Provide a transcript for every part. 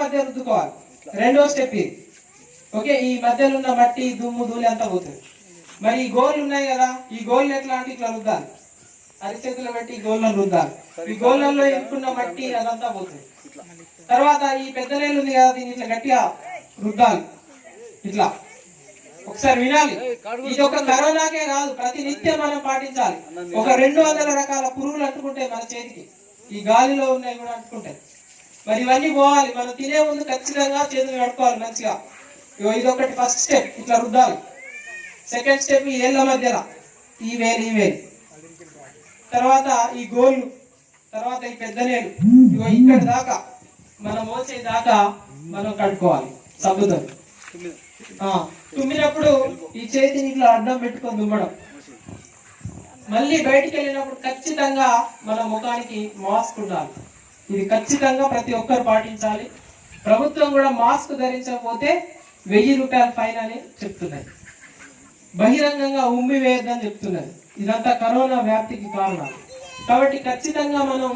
మధ్య రుద్దుకోవాలి. రెండో స్టెప్ ఇది. ఓకే, ఈ మధ్యలో ఉన్న మట్టి దుమ్ము ధూళి అంతా పోతుంది. మరి ఈ గోళ్ళు ఉన్నాయి కదా, ఈ గోళ్ళు ఎట్లా అంటే ఇట్లా రుద్దాలి, అరిచేతులు పెట్టి ఈ గోళ్ళను రుద్దాలి. ఈ గోళ్ళల్లో ఎక్కున్న మట్టి అదంతా పోతుంది. తర్వాత ఈ పెద్ద నేలు ఉంది కదా, దీన్ని ఇట్లా గట్టిగా రుద్దాలి. ఇట్లా ఒకసారి వినాలి. ఇది ఒక కరోనాకే కాదు, ప్రతి నిత్యం మనం పాటించాలి. ఒక 200 రకాల పురుగులు అంటుకుంటే మన చేతికి, ఈ గాలిలో ఉన్నాయి కూడా అంటుకుంటాయి. మరి ఇవన్నీ పోవాలి. మనం తినే ముందు ఖచ్చితంగా చేతులు కడుక్కోవాలి మంచిగా. ఇది ఒకటి ఫస్ట్ స్టెప్, ఇట్లా రుద్దాలి. సెకండ్ స్టెప్ ఈ ఏళ్ళ మధ్యలో ఈ వేలు ఈ వేలు, తర్వాత ఈ గోళ్ళు, తర్వాత ఈ పెద్ద నేలు, ఇక్కడ దాకా మనం మోసే దాకా మనం కడుక్కోవాలి సబ్బుతో. తుమ్మినప్పుడు ఈ చేతిని ఇట్లా అడ్డం పెట్టుకొని తుమ్మడం. మళ్ళీ బయటికి వెళ్ళినప్పుడు ఖచ్చితంగా మన ముఖానికి మాస్క్ ఉండాలి. ఇది ఖచ్చితంగా ప్రతి ఒక్కరు పాటించాలి. ప్రభుత్వం కూడా మాస్క్ ధరించకపోతే 1000 రూపాయల ఫైన్ అని చెప్తున్నది. బహిరంగంగా ఉమ్మి వేయద్దని చెప్తున్నది. ఇదంతా కరోనా వ్యాప్తికి కారణం. కాబట్టి ఖచ్చితంగా మనం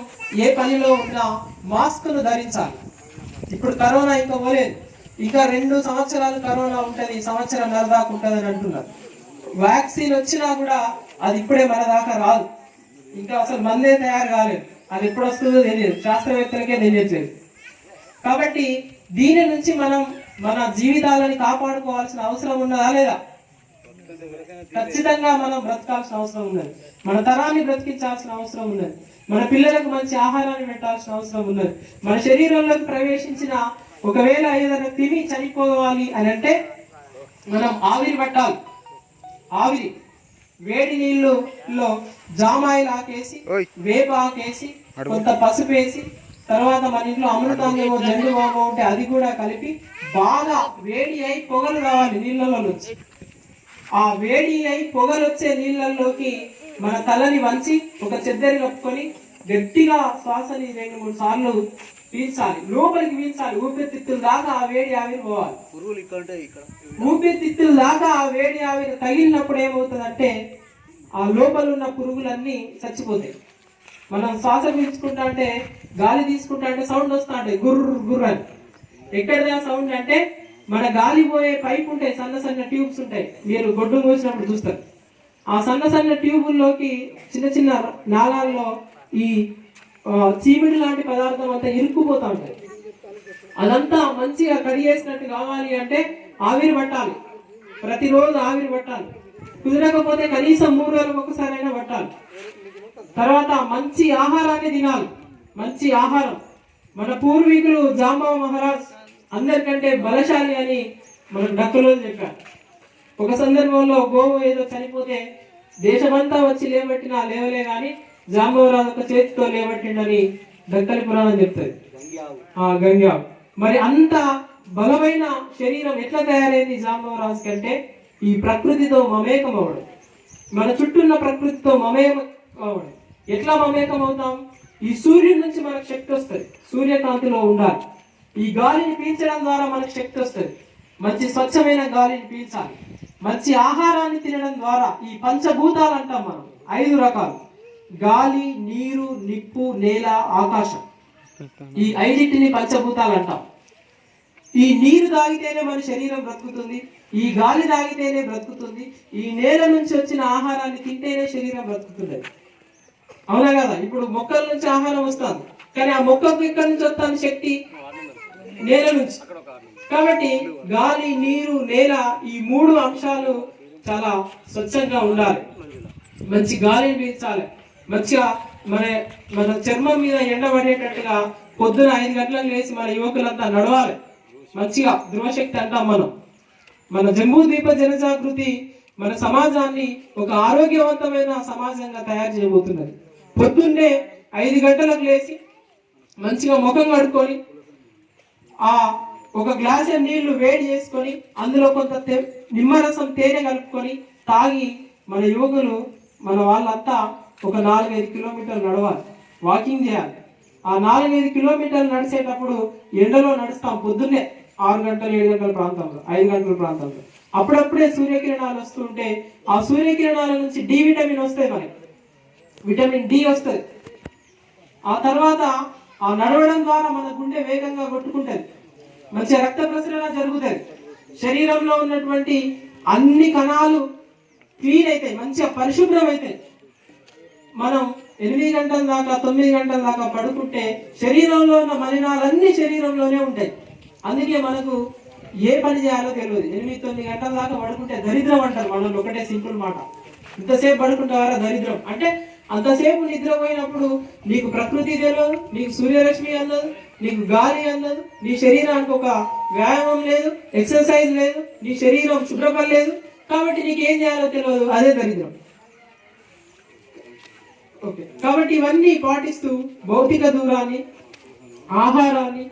ఏ పనిలో ఉన్నా మాస్కును ధరించాలి. ఇప్పుడు కరోనా ఇంకా పోలేదు, ఇంకా 2 సంవత్సరాలు కరోనా ఉంటుంది, సంవత్సరం దాకా ఉంటుంది అని అంటున్నారు. వ్యాక్సిన్ వచ్చినా కూడా అది ఇప్పుడే మన దాకా రాదు. ఇంకా అసలు మందే తయారు కాలేదు. అది ఎప్పుడు వస్తుందో తెలియదు, శాస్త్రవేత్తలకే తెలియట్లేదు. కాబట్టి దీని నుంచి మనం మన జీవితాలని కాపాడుకోవాల్సిన అవసరం ఉన్నదా లేదా? ఖచ్చితంగా మనం బ్రతకాల్సిన అవసరం ఉన్నది. మన తరాన్ని బ్రతికించాల్సిన అవసరం ఉన్నది. మన పిల్లలకు మంచి ఆహారాన్ని పెట్టాల్సిన అవసరం ఉన్నది. మన శరీరంలోకి ప్రవేశించిన ఒకవేళ ఏదైనా తిని చనిపోవాలి అని అంటే మనం ఆవిరి పట్టాలి. ఆవిరి వేడి నీళ్ళలో జామాయిల్ ఆకేసి, వేప ఆకేసి, కొంత పసుపు వేసి, తర్వాత మన ఇంట్లో అమృతాంగమో జండుబామో ఉంటే అది కూడా కలిపి బాగా వేడి అయి పొగలు రావాలి నీళ్ళలో నుంచి. ఆ వేడి అయి పొగలు వచ్చే నీళ్ళల్లోకి మన తలని వంచి ఒక చెద్దరి కప్పుకొని గట్టిగా శ్వాసని 2-3 సార్లు పీల్చాలి. లోపలికి పీల్చాలి. ఊపిరితిత్తుల దాకా ఆ వేడి ఆవిరి పోవాలి. ఊపిరితిత్తుల దాకా ఆ వేడి ఆవిరి తగిలినప్పుడు ఏమవుతుందంటే ఆ లోపల ఉన్న పురుగులన్నీ చచ్చిపోతాయి. మనం శ్వాస పీల్చుకుంటా అంటే, గాలి తీసుకుంటా అంటే సౌండ్ వస్తా ఉంటాయి, గుర్రు గుర్రు అని. ఎక్కడదా సౌండ్ అంటే మన గాలి పోయే పైప్ ఉంటాయి, సన్న సన్న ట్యూబ్స్ ఉంటాయి. మీరు గొడ్డు మూసినప్పుడు చూస్తారు. ఆ సన్న సన్న ట్యూబుల్లోకి చిన్న చిన్న నాళాల్లో ఈ చీమిడి లాంటి పదార్థం అంతా ఇరుక్కుపోతా ఉంటాయి. అదంతా మంచిగా కడిగేసినట్టు కావాలి అంటే ఆవిరి పట్టాలి. ప్రతిరోజు ఆవిరి పట్టాలి. కుదరకపోతే కనీసం 3 రోజులకు ఒకసారైనా పట్టాలి. తర్వాత మంచి ఆహారాన్ని తినాలి. మంచి ఆహారం. మన పూర్వీకులు జాంబవ మహారాజ్ అందరికంటే బలశాలి అని మన డక్కులో చెప్పారు. ఒక సందర్భంలో గోవు ఏదో చనిపోతే దేశమంతా వచ్చి లేబట్టినా లేవలే గాని జాంబవరాజు ఒక చేతితో లేబట్టిండని దక్కలి పురాణం చెప్తుంది. గంగ్యావ్. మరి అంత బలమైన శరీరం ఎట్లా తయారైంది జాంబవరాజు కంటే ఈ ప్రకృతితో మమేకం అవ్వడం, మన చుట్టూ ఉన్న ప్రకృతితో మమేకం అవ్వడం. ఎట్లా మమేకం అవుతాం? ఈ సూర్యుడి నుంచి మనకు శక్తి వస్తుంది. సూర్యకాంతిలో ఉండాలి. ఈ గాలిని పీల్చడం ద్వారా మనకు శక్తి వస్తుంది. మంచి స్వచ్ఛమైన గాలిని పీల్చాలి. మంచి ఆహారాన్ని తినడం ద్వారా ఈ పంచభూతాలు అంటాం మనం, 5 రకాలు: గాలి, నీరు, నిప్పు, నేల, ఆకాశం. ఈ 5టిని పంచభూతాలు అంటాం. ఈ నీరు తాగితేనే మన శరీరం బ్రతుకుతుంది. ఈ గాలి తాగితేనే బ్రతుకుతుంది. ఈ నేల నుంచి వచ్చిన ఆహారాన్ని తింటేనే శరీరం బ్రతుకుతుంది. అవునా కదా? ఇప్పుడు మొక్కల నుంచి ఆహారం వస్తుంది, కానీ ఆ మొక్కకు ఎక్కడి నుంచి వస్తుంది శక్తి? నేల నుంచి. కాబట్టి గాలి, నీరు, నేల, ఈ 3 అంశాలు చాలా స్వచ్ఛంగా ఉండాలి. మంచి గాలిని పీల్చాలి. మంచిగా మన చర్మం మీద ఎండబడేటట్టుగా పొద్దున 5 గంటలకు లేచి మన యువకులంతా నడవాలి. మంచిగా ధ్రువశక్తి అంటాం మనం. మన జంబూ ద్వీప జనజాగృతి మన సమాజాన్ని ఒక ఆరోగ్యవంతమైన సమాజంగా తయారు చేయబోతున్నది. పొద్దున్నే 5 గంటలకు లేచి మంచిగా ముఖం కడుక్కొని ఒక గ్లాస్ నీళ్లు వేడి చేసుకొని అందులో కొంత నిమ్మరసం తేనె కలుపుకొని తాగి మన యువకులు మన వాళ్ళంతా ఒక 4-5 కిలోమీటర్లు నడవాలి, వాకింగ్ చేయాలి. ఆ 4-5 కిలోమీటర్లు నడిచేటప్పుడు ఎండలో నడుస్తాం. పొద్దున్నే 6 గంటలు 7 గంటల ప్రాంతంలో, 5 గంటల ప్రాంతంలో అప్పుడప్పుడే సూర్యకిరణాలు వస్తుంటే ఆ సూర్యకిరణాల నుంచి డి విటమిన్ వస్తాయి, మనకి విటమిన్ డి వస్తుంది. ఆ తర్వాత ఆ నడవడం ద్వారా మన గుండె వేగంగా కొట్టుకుంటుంది. మంచి రక్త ప్రసరణ జరుగుతుంది, శరీరంలో ఉన్నటువంటి అన్ని కణాలు క్లీన్ అవుతాయి, మంచిగా పరిశుభ్రం అవుతాయి. మనం 8 గంటల దాకా 9 గంటల దాకా పడుకుంటే శరీరంలో ఉన్న మలినాలన్నీ శరీరంలోనే ఉంటాయి. అందుకే మనకు ఏ పని చేయాలో తెలియదు. 8-9 గంటల దాకా పడుకుంటే దరిద్రం అంటారు మనల్ని. ఒకటే సింపుల్ మాట, ఇంతసేపు పడుకుంటావారా దరిద్రం అంటే. అంతసేపు నిద్రపోయినప్పుడు నీకు ప్రకృతి తెలియదు, నీకు సూర్యరశ్మి అందదు, నీకు గాలి అందదు, నీ శరీరానికి ఒక వ్యాయామం లేదు, ఎక్సర్సైజ్ లేదు, నీ శరీరం శుభ్రపడలేదు, కాబట్టి నీకు ఏం చేయాలో తెలియదు, అదే దరిద్రం. ఓకే, కాబట్టి ఇవన్నీ పాటిస్తూ భౌతిక దూరాన్ని, ఆహారాన్ని,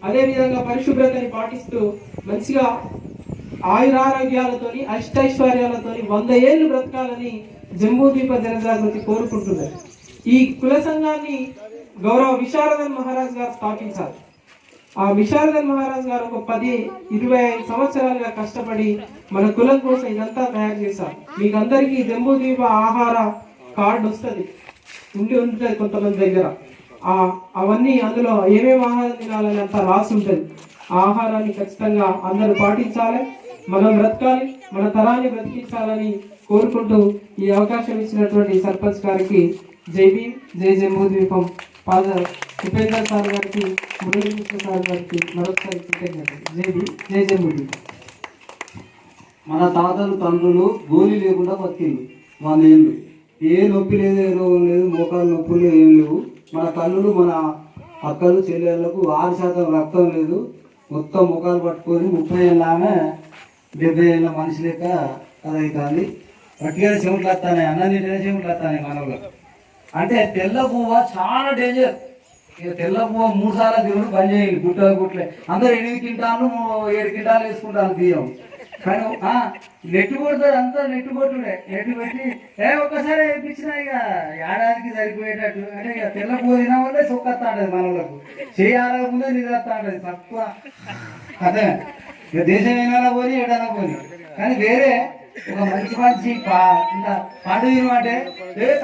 అదేవిధంగా పరిశుభ్రతని పాటిస్తూ మంచిగా ఆయురారోగ్యాలతోని అష్టైశ్వర్యాలతోని 100 ఏళ్ళు బ్రతకాలని జంబూద్వీప జనజాగృతి కోరుకుంటున్నారు. ఈ కుల సంఘాన్ని గౌరవ విశారదన్ మహారాజ్ గారు స్థాపించారు. ఆ విశారదన్ మహారాజ్ గారు ఒక 10-25 సంవత్సరాలుగా కష్టపడి మన కులం కోసం ఇదంతా తయారు చేశారు. మీకు అందరికీ జంబూద్వీప ఆహార కార్డు వస్తుంది, ఉంటుంది కొంతమంది దగ్గర. అవన్నీ అందులో ఏమేమి ఆహారం తినాలని అంతా రాసి ఉంటుంది. ఆ ఆహారాన్ని ఖచ్చితంగా అందరూ పాటించాలి, మనం బ్రతకాలి, మన తరాన్ని బ్రతికించాలని కోరుకుంటూ ఈ అవకాశం ఇచ్చినటువంటి సర్పంచ్ గారికి జై భీమ్, జై జంబూద్వీపం. ఉపేందర్ సార్ గారికి, మురళీకృష్ణ సార్ గారికి మరొకసారి కృతజ్ఞతలు. జై భీమ్, జై జంబూద్వీపం. మన తాతలు తండ్రులు గోళీ లేకుండా బతికింది 100 ఏళ్ళు. ఏ నొప్పి లేదు, ఏ రోగం లేదు, మోకాలు నొప్పులు ఏం లేవు. మన కళ్ళులు, మన అక్కలు చెల్లెళ్ళకు 6% రక్తం లేదు. మొత్తం ముఖాలు పట్టుకొని 30 ఏళ్ళ ఆమె 70 ఏళ్ళ మనిషి లెక్క అదవుతుంది. గట్టిగా చెమట్లు వస్తాయి, అన్నింటినే చెమట్లు వస్తాయి మనలో. అంటే తెల్ల పువ్వ చాలా డేంజర్. ఇక తెల్ల పువ్వ 3 సార్లు తిరుగుడు బంద్ చేయాలి. గుట్టలే అందరూ 8 క్వింటాలు 7 క్వింటాలు వేసుకుంటారు బియ్యం. కానీ నెట్టు కొడతారు, అంతా నెట్టు కొట్టుడే. నెట్టు పెట్టి ఒక్కసారి వేయించినా ఇక ఏడాదికి సరిపోయేటట్టు. అంటే ఇక తెల్ల పువ్వు తిన వల్లే సొక్కత్తా ఉంటుంది మనలకు. చేయాల ముందే నిద్రస్తా ఉంటుంది తక్కువ. అదే ఇక దేశం ఏమైనా పోని ఏడైనా పోని. కానీ వేరే ఒక మంచి మంచి పండు తినమంటే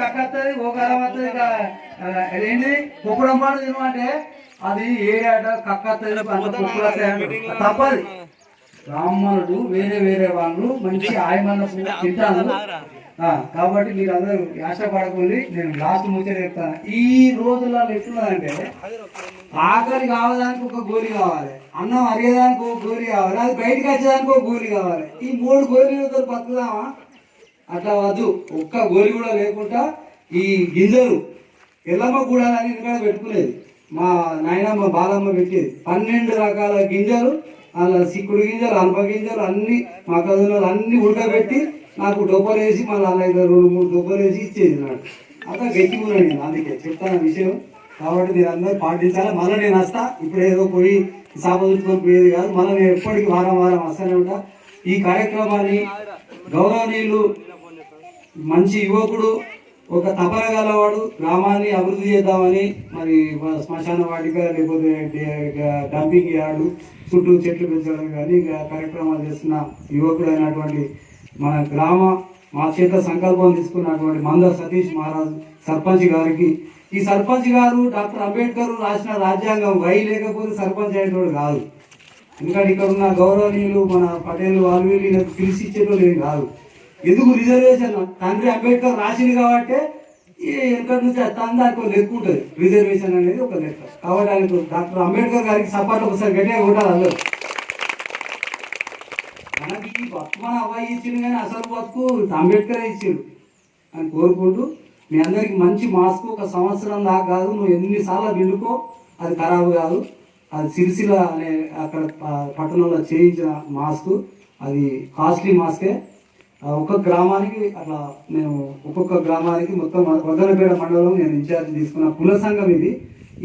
కక్కత్తది, ఓకాలం వస్తుంది. ఇక ఏంటి కుక్కడం పండు తినమంటే అది ఏడాట కక్కత్తది, కుక్కలు వస్తాయి, తప్పది. బ్రాహ్మణుడు వేరే వేరే వాళ్ళు మంచి ఆయమన్న తింటాను. కాబట్టి మీరు అందరూ ఆశపడకండి. నేను లాస్ట్ ముచ్చట చెప్తాను. ఈ రోజులలో ఎట్లున్నదంటే ఆకలి కావడానికి ఒక గోలి కావాలి, అన్నం అరిగేదానికి ఒక గోలి కావాలి, అది బయటకు వచ్చేదానికి ఒక గోలి కావాలి. ఈ 3 గోళీలతో బతుకుదామా? అట్లా వద్దు. ఒక్క గోలి కూడా లేకుండా ఈ గింజలు ఎల్లమ్మ కూడా అని ఇక్కడ పెట్టుకునేది. మా నాయనమ్మ బాలమ్మ పెట్టేది 12 రకాల గింజలు. అలా సిక్కుడు గింజలు, అనప గింజలు అన్ని మొక్కజొన్నలు అన్ని ఉడకబెట్టి నాకు డొబ్బలు వేసి మళ్ళీ అలా 2-3 డొబ్బలు వేసి ఇచ్చేది. నాకు అంతా గట్టిగా నేను అందుకే చెప్తాను విషయం. కాబట్టి మీరు అందరూ పాటించాలి. మళ్ళీ నేను వస్తా. ఇప్పుడు ఏదో పోయి సాపదుకొని పోయేది కాదు. మళ్ళీ నేను ఎప్పటికీ వారం వస్తూనే ఉంటా. ఈ కార్యక్రమాన్ని గౌరవనీయులు మంచి యువకుడు, ఒక తపన గలవాడు, గ్రామాన్ని అభివృద్ధి చేద్దామని మరి శ్మశాన వాటిక లేకపోతే డంపింగ్ యార్డు చుట్టూ చెట్లు పెంచడం కానీ కార్యక్రమాలు చేస్తున్న యువకుడు అయినటువంటి మన గ్రామ మా చేత సంకల్పం తీసుకున్నటువంటి మంద సతీష్ మహారాజ్ సర్పంచ్ గారికి, ఈ సర్పంచ్ గారు డాక్టర్ అంబేద్కర్ రాసిన రాజ్యాంగం వై లేకపోతే సర్పంచ్ అయ్యేటోడు కాదు. ఎందుకంటే ఇక్కడ ఉన్న గౌరవనీయులు మన పటేల్ వాళ్ళు వీళ్ళు పిలిచి ఇచ్చేటోళ్ళు ఏం కాదు. ఎందుకు రిజర్వేషన్ తండ్రి అంబేద్కర్ రాసింది కాబట్టి ఎక్కడి నుంచి దానికి లెక్క ఉంటుంది. రిజర్వేషన్ అనేది ఒక లెక్క. కాబట్టి ఆయనకు డాక్టర్ అంబేద్కర్ గారికి సపోర్ట్ ఒకసారి గట్టిగా కొట్టాలి అందరూ. మనకి ఈ బతుకు మన అబ్బాయి ఇచ్చింది కానీ అసలు బతుకు అంబేద్కరే ఇచ్చారు అని కోరుకుంటూ మీ అందరికి మంచి మాస్క్ 1 సంవత్సరం దాకా కాదు, నువ్వు ఎన్నిసార్లు పిండుకో అది ఖరాబు కాదు. అది సిరిసిల్ల అనే అక్కడ పట్టణంలో చేయించిన మాస్క్, అది కాస్ట్లీ మాస్కే. ఒక్కొక్క గ్రామానికి అట్లా నేను ఒక్కొక్క గ్రామానికి మొత్తం వదనపేట మండలం నేను ఇన్ఛార్జ్ తీసుకున్న కుల సంఘం ఇది.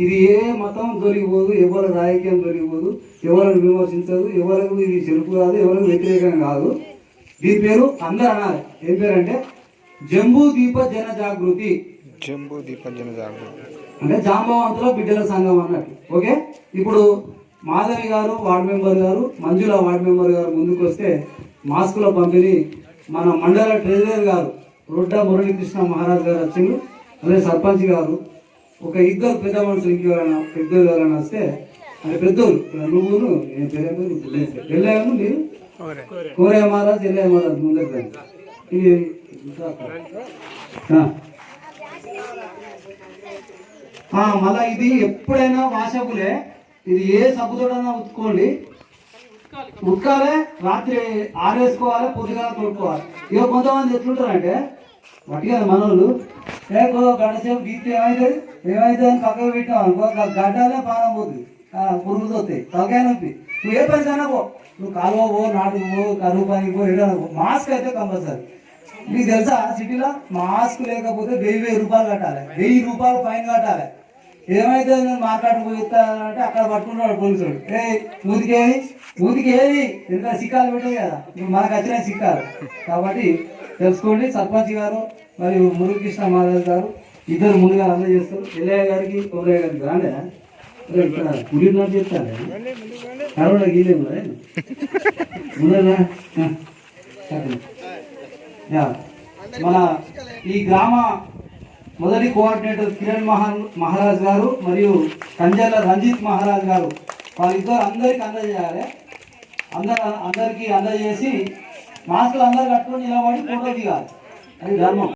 ఇది ఏ మతం దొరికిపోదు, ఎవరు రాజకీయం దొరికిపోదు, ఎవరిని విమర్శించదు, ఎవరికి ఇది చెరుపు కాదు, ఎవరికి వ్యతిరేకం కాదు. దీని పేరు అందరూ అన్నారు. ఏం పేరు అంటే జంబూద్వీప జనజాగృతి. జంబూద్వీప జనజాగృతి అంటే జాంబవంతుల బిడ్డల సంఘం అన్నట్టు. ఓకే, ఇప్పుడు మాధవి గారు వార్డు మెంబర్ గారు, మంజుల వార్డు మెంబర్ గారు ముందుకు వస్తే మాస్కుల పంపిణీ మన మండల ట్రెజరర్ గారు రొడ్డ మురళీకృష్ణ మహారాజ్ గారు వచ్చిండు. అలాగే సర్పంచ్ గారు, ఒక 2 పెద్ద మనుషులు ఇంకెవరైనా పెద్దలు ఎవరైనా వస్తే అది పెద్దోళ్ళు నువ్వును నేను వెళ్ళాము మీరు కోరే మహారాజ్ వెళ్ళే మహారాజ్ ముందర ఇది మళ్ళా ఇది ఎప్పుడైనా వాషబులే. ఇది ఏ సబ్బుతోడైనా ఉతుక్కోండి, ఉతకాలే, రాత్రి ఆరేసుకోవాలి, పొద్దుగా తొడుకోవాలి. ఇక కొంతమంది ఎట్లుంటారంటే వట్టిగా మనోళ్ళు గంటసేపు గీతే ఏమైతుంది అని పక్కకు పెట్టాం అనుకో, గడ్డలే పానం పోతుంది, పురుగులు వస్తాయి, తలకాయ నొప్పి. నువ్వు ఏ పని కన్నా పో, నువ్వు కాలువ పో, నాటుకు పో, కరువు పనికి పో, ఏదైనా పో, మాస్క్ అయితే కంపల్సరీ. మీకు తెలుసా సిటీలో మాస్క్ లేకపోతే 1000 రూపాయలు కట్టాలి, 1000 రూపాయలు ఫైన్ కట్టాలి. ఏమైతే నేను మాట్లాడిపోతానంటే అక్కడ పట్టుకుంటాడు పోలీసుడు, మూతికేది ఎందుకంటే సిక్కాలు పెట్టాయి కదా, ఇప్పుడు మనకు వచ్చిన సిక్కాలు. కాబట్టి తెలుసుకోండి. సర్పంచ్ గారు మరియు మురళీకృష్ణ మహారాజ్ గారు ఇద్దరు ముందుగా అందజేస్తారు. ఎల్లయ్య గారికి కొమరయ్య గారికి రాండే పులిన్నట్టు చెప్తాను కరోనా గీలేము ముందరా. మన ఈ గ్రామ మొదటి కోఆర్డినేటర్ కిరణ్ మహారాజ్ గారు మరియు కంజర్ల రంజిత్ మహారాజ్ గారు వాళ్ళిద్దరు అందరికి అందజేయాలి. అందరికి అందజేసి మాస్కులు అందరు కట్టుకొని నిలబడి ఫోటో దిగాలి. అది ధర్మం.